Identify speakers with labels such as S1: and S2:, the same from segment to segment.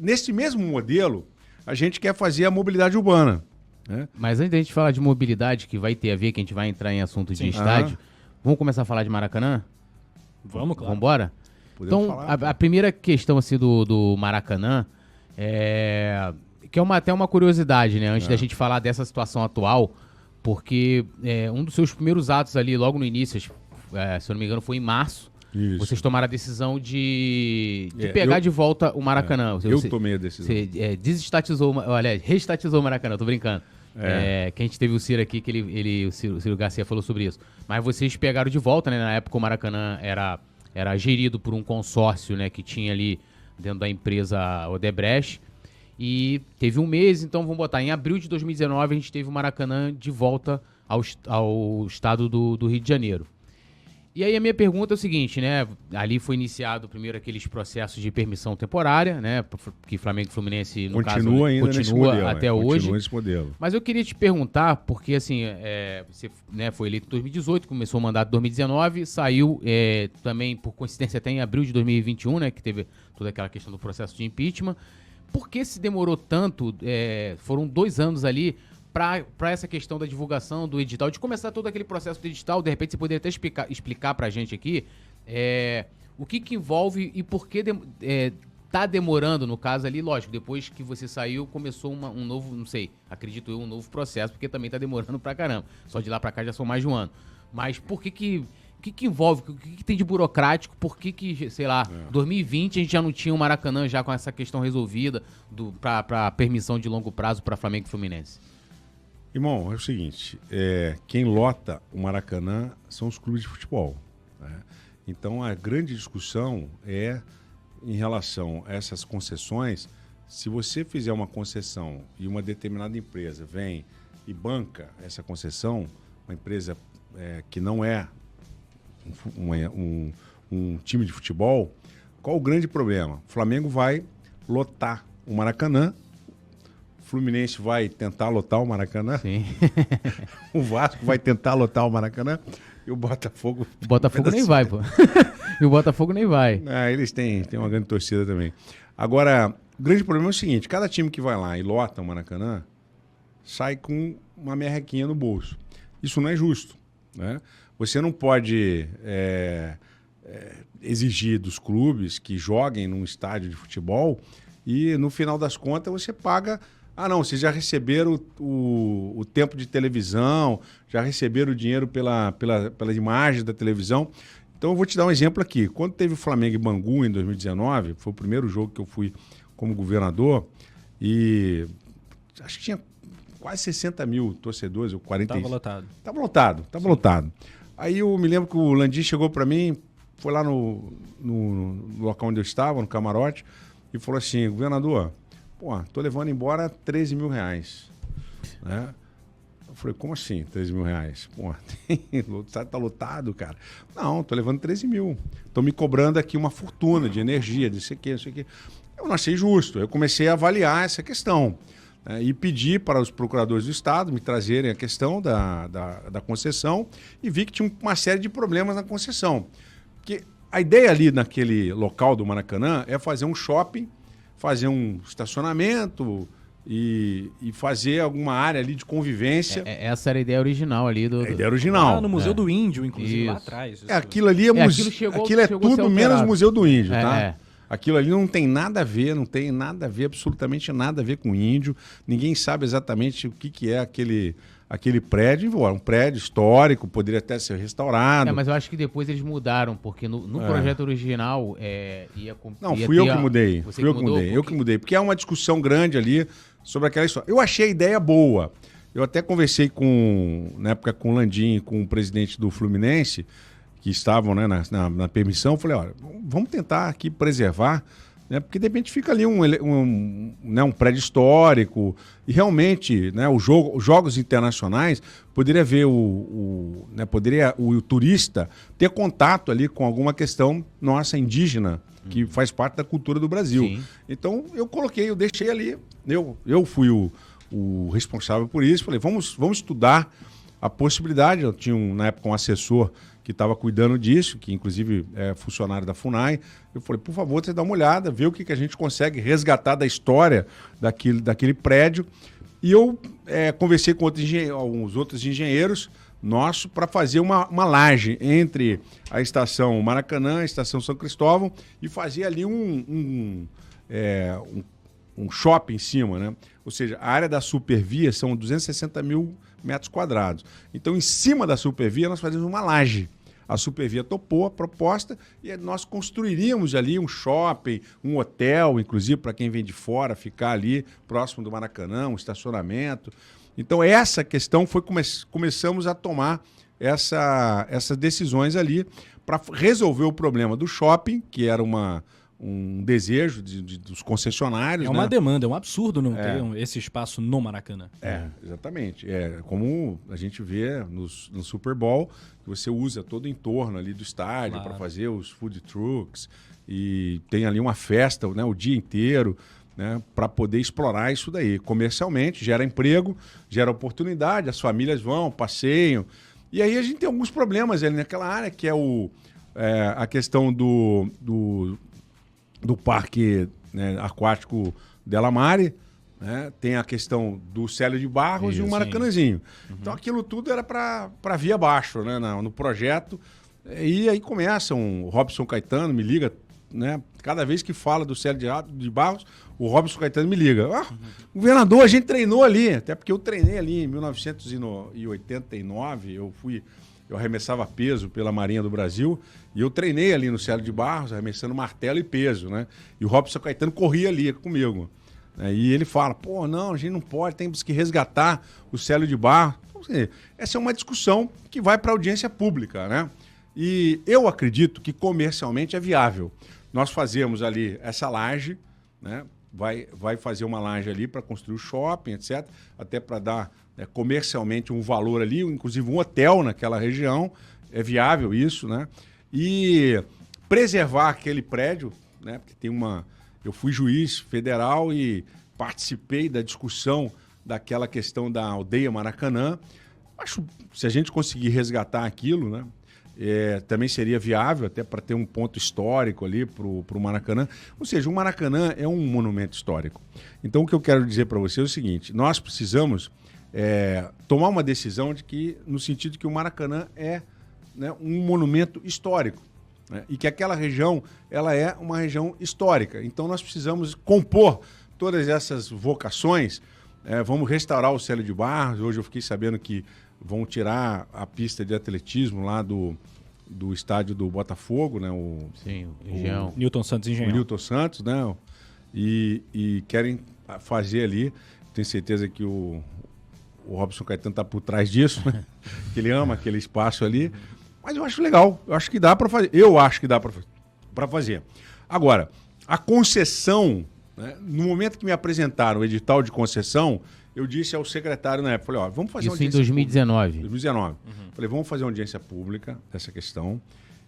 S1: nesse mesmo modelo, a gente quer fazer a mobilidade urbana. Né?
S2: Mas antes da gente falar de mobilidade, que vai ter a ver, que a gente vai entrar em assunto de estádio, vamos começar a falar de Maracanã?
S3: Vamos, claro.
S2: Vamos embora?
S1: Podemos
S2: Então,
S1: falar,
S2: a primeira questão assim, do Maracanã que é até uma curiosidade, né? Antes da gente falar dessa situação atual, porque um dos seus primeiros atos ali, logo no início, se eu não me engano, foi em março.
S1: Isso.
S2: Vocês tomaram a decisão de pegar de volta o Maracanã.
S1: Eu tomei a decisão.
S2: Você desestatizou, olha, reestatizou o Maracanã, tô brincando. Que a gente teve o Ciro aqui, que o Ciro Garcia falou sobre isso. Mas vocês pegaram de volta, né? Na época o Maracanã era gerido por um consórcio, né? Que tinha ali dentro da empresa Odebrecht. E teve um mês, então vamos botar, em abril de 2019 a gente teve o Maracanã de volta ao estado do Rio de Janeiro. E aí a minha pergunta é o seguinte, né? Ali foi iniciado primeiro aqueles processos de permissão temporária, né? Que Flamengo e Fluminense, no caso,
S1: nesse modelo,
S2: até hoje.
S1: Continua nesse modelo.
S2: Mas eu queria te perguntar, porque assim, você foi eleito em 2018, começou o mandato em 2019, saiu também, por coincidência, até em abril de 2021, né? Que teve toda aquela questão do processo de impeachment. Por que se demorou tanto? Foram 2 anos ali para essa questão da divulgação do edital, de começar todo aquele processo do edital. De repente você poderia até explicar para a gente aqui o que envolve e por que tá demorando, no caso ali, lógico, depois que você saiu, começou um novo, não sei, acredito eu, um novo processo, porque também tá demorando pra caramba. Só de lá pra cá já são mais de um ano. Mas por que envolve? O que tem de burocrático? Por que, sei lá, 2020 a gente já não tinha o Maracanã já com essa questão resolvida pra permissão de longo prazo para Flamengo e Fluminense?
S1: Irmão, é o seguinte, quem lota o Maracanã são os clubes de futebol. Né? Então a grande discussão em relação a essas concessões. Se você fizer uma concessão e uma determinada empresa vem e banca essa concessão, uma empresa que não é um time de futebol, qual o grande problema? O Flamengo vai lotar o Maracanã, o Fluminense vai tentar lotar o Maracanã,
S2: Sim.
S1: o Vasco vai tentar lotar o Maracanã e o Botafogo...
S2: O Botafogo nem vai, pô. E o Botafogo nem vai.
S1: Eles têm uma grande torcida também. Agora, o grande problema é o seguinte, cada time que vai lá e lota o Maracanã sai com uma merrequinha no bolso. Isso não é justo, né? Você não pode exigir dos clubes que joguem num estádio de futebol e, no final das contas, você paga... não, vocês já receberam o tempo de televisão, já receberam o dinheiro pela imagem da televisão. Então, eu vou te dar um exemplo aqui. Quando teve o Flamengo e Bangu, em 2019, foi o primeiro jogo que eu fui como governador, e acho que tinha quase 60 mil torcedores, ou 40.
S3: Tava lotado.
S1: Tava lotado. Aí eu me lembro que o Landim chegou para mim, foi lá no local onde eu estava, no camarote, e falou assim: governador, tô levando embora 13 mil reais. Né? Eu falei, como assim 13 mil reais? Tá lotado, cara. Não, tô levando 13 mil. Tô me cobrando aqui uma fortuna de energia, de sei o que. Eu não achei justo. Eu comecei a avaliar essa questão. E pedi para os procuradores do Estado me trazerem a questão da concessão e vi que tinha uma série de problemas na concessão. Porque a ideia ali naquele local do Maracanã é fazer um shopping, fazer um estacionamento e fazer alguma área ali de convivência.
S2: Essa era a ideia original ali do...
S1: A ideia original.
S3: No Museu do Índio, inclusive, lá
S2: Isso.
S3: atrás.
S1: Aquilo ali aquilo é tudo menos Museu do Índio, tá? Aquilo ali não tem nada a ver, absolutamente nada a ver com índio. Ninguém sabe exatamente o que é aquele prédio. Um prédio histórico, poderia até ser restaurado.
S2: Mas eu acho que depois eles mudaram, porque no projeto original ia...
S1: Não, fui eu que mudei. Eu que mudei, porque é uma discussão grande ali sobre aquela história. Eu achei a ideia boa. Eu até conversei na época com o Landim, com o presidente do Fluminense, que estavam, né, na permissão. Eu falei, olha, vamos tentar aqui preservar, né, porque de repente fica ali um prédio histórico e realmente, né, os jogos internacionais, poderia ver o turista ter contato ali com alguma questão nossa indígena, que faz parte da cultura do Brasil.
S2: Sim.
S1: Então eu deixei ali, eu fui o responsável por isso, falei, vamos estudar a possibilidade. Eu tinha, na época, um assessor que estava cuidando disso, que inclusive é funcionário da FUNAI. Eu falei, por favor, você dá uma olhada, vê o que a gente consegue resgatar da história daquele prédio. E eu conversei com alguns outros engenheiros nossos para fazer uma laje entre a estação Maracanã, a estação São Cristóvão, e fazer ali um shopping em cima, né? Ou seja, a área da supervia são 260 mil metros quadrados. Então, em cima da supervia, nós fazemos uma laje. A supervia topou a proposta e nós construiríamos ali um shopping, um hotel, inclusive para quem vem de fora, ficar ali próximo do Maracanã, um estacionamento. Então, essa questão foi começamos a tomar essas decisões ali para resolver o problema do shopping, que era um desejo dos concessionários.
S3: É uma
S1: né?
S3: demanda, é um absurdo não ter esse espaço no Maracanã.
S1: Exatamente. É como a gente vê no Super Bowl, que você usa todo o entorno ali do estádio para fazer os food trucks e tem ali uma festa, né, o dia inteiro, né, para poder explorar isso daí. Comercialmente, gera emprego, gera oportunidade, as famílias vão, passeiam. E aí a gente tem alguns problemas ali naquela área, que é a questão do parque, né, aquático Della Mare, né? Tem a questão do Célio de Barros e o Maracanãzinho. Então aquilo tudo era para via abaixo, né, no projeto. E aí começam, o Robson Caetano me liga, né, cada vez que fala do Célio de Barros, o Robson Caetano me liga. Governador, a gente treinou ali, até porque eu treinei ali em 1989, eu arremessava peso pela Marinha do Brasil e eu treinei ali no Célio de Barros, arremessando martelo e peso, né? E o Robson Caetano corria ali comigo. E ele fala, não, a gente não pode, temos que resgatar o Célio de Barros. Então, assim, essa é uma discussão que vai para a audiência pública, né? E eu acredito que comercialmente é viável. Nós fazemos ali essa laje, né? Vai fazer uma laje ali para construir o shopping, etc. Até para dar comercialmente um valor ali, inclusive um hotel naquela região. É viável isso, né? E preservar aquele prédio, né? Porque eu fui juiz federal e participei da discussão daquela questão da aldeia Maracanã. Acho que se a gente conseguir resgatar aquilo, né? Também seria viável, até para ter um ponto histórico ali para o Maracanã. Ou seja, o Maracanã é um monumento histórico. Então, o que eu quero dizer para você é o seguinte: nós precisamos tomar uma decisão no sentido que o Maracanã é, né, um monumento histórico, né, e que aquela região ela é uma região histórica. Então, nós precisamos compor todas essas vocações. Vamos restaurar o Célio de Barros. Hoje eu fiquei sabendo que vão tirar a pista de atletismo lá do estádio do Botafogo, né? O
S3: Newton Santos Engenhão.
S1: O Newton Santos, né? E querem fazer ali. Tenho certeza que o Robson Caetano está por trás disso, né? Que ele ama aquele espaço ali. Mas eu acho legal. Eu acho que dá para fazer. Eu acho que dá para fazer. Agora, a concessão, né? No momento que me apresentaram o edital de concessão, eu disse ao secretário na época, falei, vamos fazer uma audiência
S2: pública. Isso em 2019.
S1: 2019. Falei, vamos fazer uma audiência pública dessa questão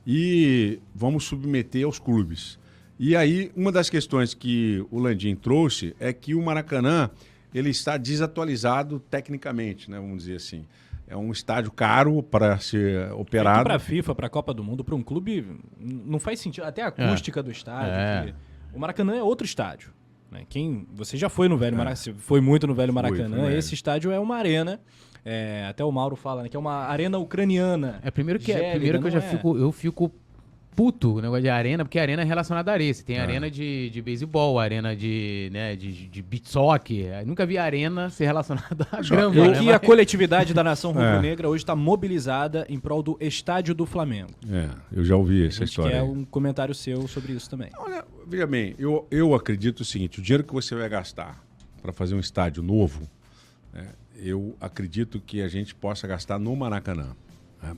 S1: e vamos submeter aos clubes. E aí, uma das questões que o Landim trouxe é que o Maracanã ele está desatualizado tecnicamente, né, vamos dizer assim. É um estádio caro para ser operado.
S3: Para a FIFA, para a Copa do Mundo, para um clube, não faz sentido. Até a acústica do estádio. O Maracanã é outro estádio. Você já foi no Velho Maracanã, foi muito no Velho Maracanã. Esse estádio é uma arena, até o Mauro fala, né, que é uma arena ucraniana.
S2: Primeiro que eu fico puto o negócio de arena, porque a arena é relacionada à areia. Você tem arena de beisebol, arena de beach soccer. Eu nunca vi arena ser relacionada à grama.
S3: E que a coletividade da nação rubro-negra hoje está mobilizada em prol do estádio do Flamengo.
S1: Eu já ouvi essa história.
S3: Quer um comentário seu sobre isso também.
S1: Olha, veja bem, eu acredito o seguinte: o dinheiro que você vai gastar para fazer um estádio novo, né, eu acredito que a gente possa gastar no Maracanã. Né?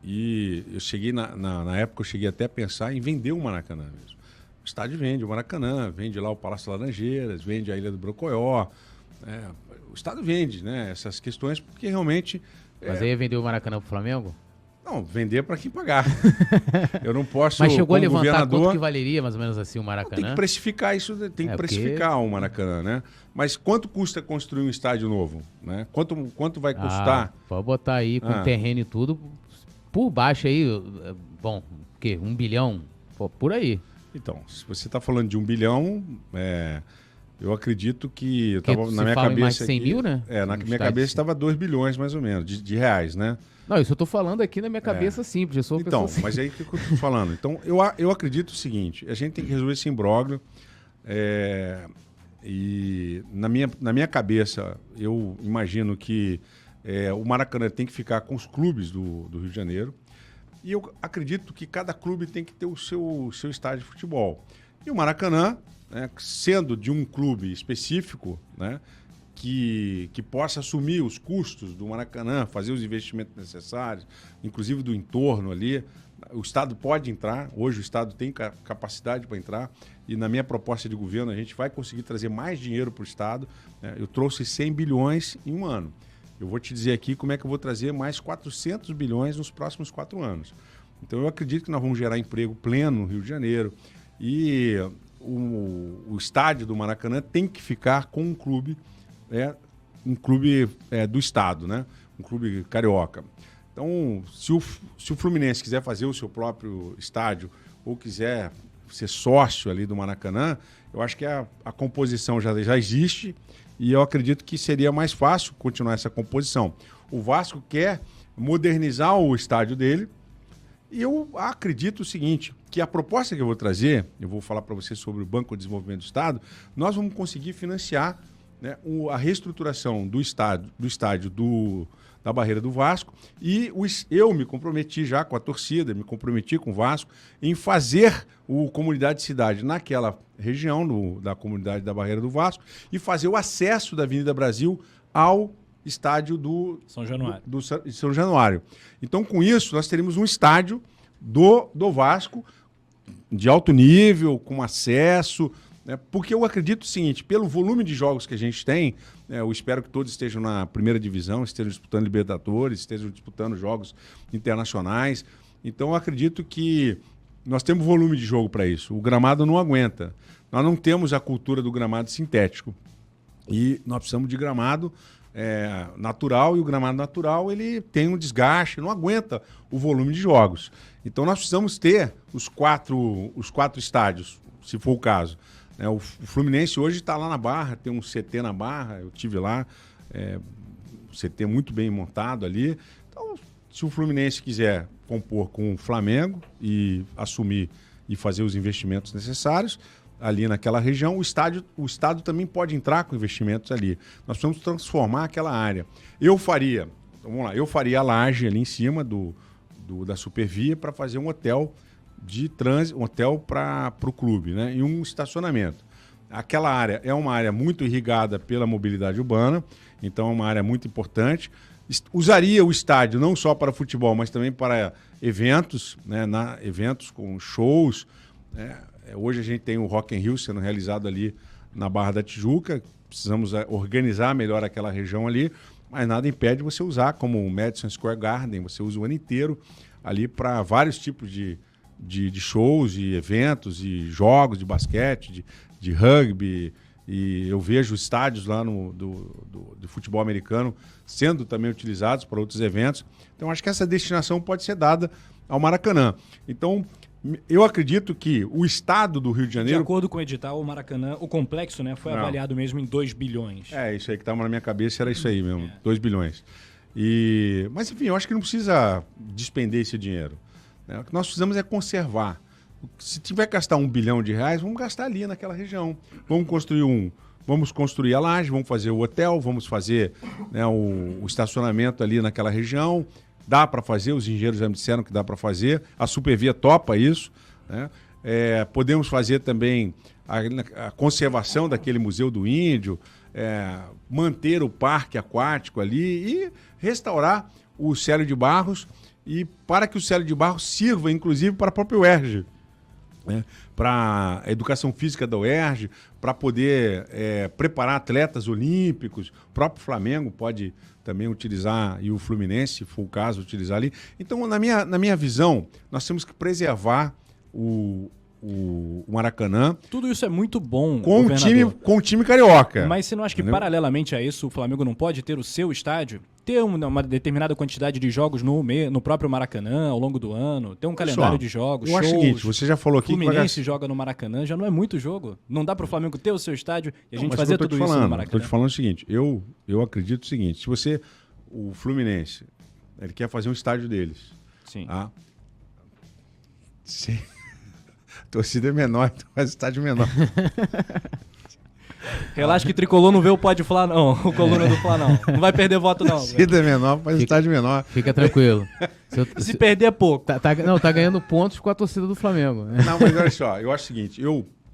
S1: E eu cheguei, na época, eu cheguei até a pensar em vender o Maracanã mesmo. O estádio vende o Maracanã, vende lá o Palácio Laranjeiras, vende a Ilha do Brocoió. O estádio vende, né, essas questões, porque realmente...
S2: Mas aí ia vender o Maracanã pro Flamengo?
S1: Não, vender para quem pagar. Eu não posso...
S2: Mas chegou a levantar
S1: governador,
S2: quanto que valeria mais ou menos assim o Maracanã?
S1: Tem que precificar isso, tem que precificar o Maracanã, né? Mas quanto custa construir um estádio novo? Né? Quanto vai custar?
S2: Pode botar aí com terreno e tudo, por baixo aí, bom, o quê? 1 bilhão? Por aí.
S1: Então, se você está falando de 1 bilhão, eu acredito que... Eu tava, na minha cabeça
S2: mais de 100
S1: aqui,
S2: mil, né?
S1: Na minha cabeça estava 2 bilhões mais ou menos, de reais, né?
S2: Não, isso eu tô falando aqui na minha cabeça simples. Eu sou uma
S1: então,
S2: pessoa
S1: mas aí o que eu tô falando? Então, eu acredito o seguinte, a gente tem que resolver esse imbróglio, e na minha cabeça, eu imagino que o Maracanã tem que ficar com os clubes do Rio de Janeiro, e eu acredito que cada clube tem que ter o seu estádio de futebol. E o Maracanã, né, sendo de um clube específico, né, que possa assumir os custos do Maracanã, fazer os investimentos necessários, inclusive do entorno ali. O Estado pode entrar, hoje o Estado tem capacidade para entrar, e na minha proposta de governo a gente vai conseguir trazer mais dinheiro para o Estado. Eu trouxe 100 bilhões em um ano. Eu vou te dizer aqui como é que eu vou trazer mais 400 bilhões nos próximos 4 anos. Então eu acredito que nós vamos gerar emprego pleno no Rio de Janeiro, e o estádio do Maracanã tem que ficar com um clube do Estado, né? Um clube carioca. Então, se o Fluminense quiser fazer o seu próprio estádio ou quiser ser sócio ali do Maracanã, eu acho que a composição já existe, e eu acredito que seria mais fácil continuar essa composição. O Vasco quer modernizar o estádio dele, e eu acredito o seguinte, que a proposta que eu vou trazer, eu vou falar para você sobre o Banco de Desenvolvimento do Estado, nós vamos conseguir financiar, né, a reestruturação do estádio da Barreira do Vasco, e eu me comprometi já com a torcida, me comprometi com o Vasco em fazer o Comunidade Cidade naquela região da comunidade da Barreira do Vasco e fazer o acesso da Avenida Brasil ao estádio do São Januário. Então, com isso, nós teremos um estádio do Vasco de alto nível, com acesso... Porque eu acredito o seguinte, pelo volume de jogos que a gente tem, eu espero que todos estejam na primeira divisão, estejam disputando Libertadores, estejam disputando jogos internacionais. Então eu acredito que nós temos volume de jogo para isso. O gramado não aguenta. Nós não temos a cultura do gramado sintético. E nós precisamos de gramado natural, e o gramado natural ele tem um desgaste, não aguenta o volume de jogos. Então nós precisamos ter os quatro estádios, se for o caso. O Fluminense hoje está lá na Barra, tem um CT na Barra, eu estive lá, um CT muito bem montado ali. Então, se o Fluminense quiser compor com o Flamengo e assumir e fazer os investimentos necessários ali naquela região, o Estado também pode entrar com investimentos ali. Nós precisamos transformar aquela área. Eu faria a laje ali em cima da Supervia para fazer um hotel de trânsito, um hotel para o clube, né? E um estacionamento. Aquela área é uma área muito irrigada pela mobilidade urbana, então é uma área muito importante. Usaria o estádio não só para futebol, mas também para eventos, né? Eventos com shows. Hoje a gente tem o Rock in Rio sendo realizado ali na Barra da Tijuca. Precisamos organizar melhor aquela região ali, mas nada impede você usar como o Madison Square Garden, você usa o ano inteiro ali para vários tipos de shows, de eventos, de jogos de basquete, de rugby, e eu vejo estádios lá do futebol americano sendo também utilizados para outros eventos. Então, acho que essa destinação pode ser dada ao Maracanã. Então, eu acredito que o Estado do Rio de Janeiro...
S3: De acordo com o edital, o Maracanã, o complexo, né, foi avaliado mesmo em 2 bilhões.
S1: Isso aí que estava na minha cabeça, era isso aí mesmo, 2 bilhões. Mas, enfim, eu acho que não precisa despender esse dinheiro. O que nós precisamos é conservar. Se tiver que gastar R$1 bilhão, vamos gastar ali naquela região. Vamos construir a laje, vamos fazer o hotel, vamos fazer, né, o estacionamento ali naquela região. Dá para fazer, os engenheiros já me disseram que dá para fazer. A Supervia topa isso, né? Podemos fazer também a conservação daquele Museu do Índio, manter o parque aquático ali e restaurar o Célio de Barros, e para que o Célio de Barros sirva, inclusive, para a própria UERJ. né, para a educação física da UERJ, para poder preparar atletas olímpicos. O próprio Flamengo pode também utilizar, e o Fluminense, se for o caso, utilizar ali. Então, na minha visão, nós temos que preservar o Maracanã.
S3: Tudo isso é muito bom,
S1: com o time carioca.
S3: Mas você não acha que, paralelamente a isso, o Flamengo não pode ter o seu estádio? Ter uma determinada quantidade de jogos no próprio Maracanã ao longo do ano? Ter um calendário de jogos,
S1: eu acho o seguinte, você já falou aqui...
S3: O Fluminense joga no Maracanã, já não é muito jogo. Não dá para o Flamengo ter o seu estádio e a gente fazer tudo isso no Maracanã.
S1: Estou te falando o seguinte, eu acredito o seguinte, se o Fluminense, ele quer fazer um estádio deles.
S3: Sim.
S1: Sim. A torcida é menor, então faz estádio menor.
S3: Relaxa que Tricolor não vê o Pode Falar, não. O Coluna do Fla, não. Não vai perder voto, não.
S1: Torcida é menor, faz estádio menor.
S2: Fica tranquilo.
S3: Se perder é pouco.
S2: Tá ganhando pontos com a torcida do Flamengo.
S1: Não, mas olha só, eu acho o seguinte,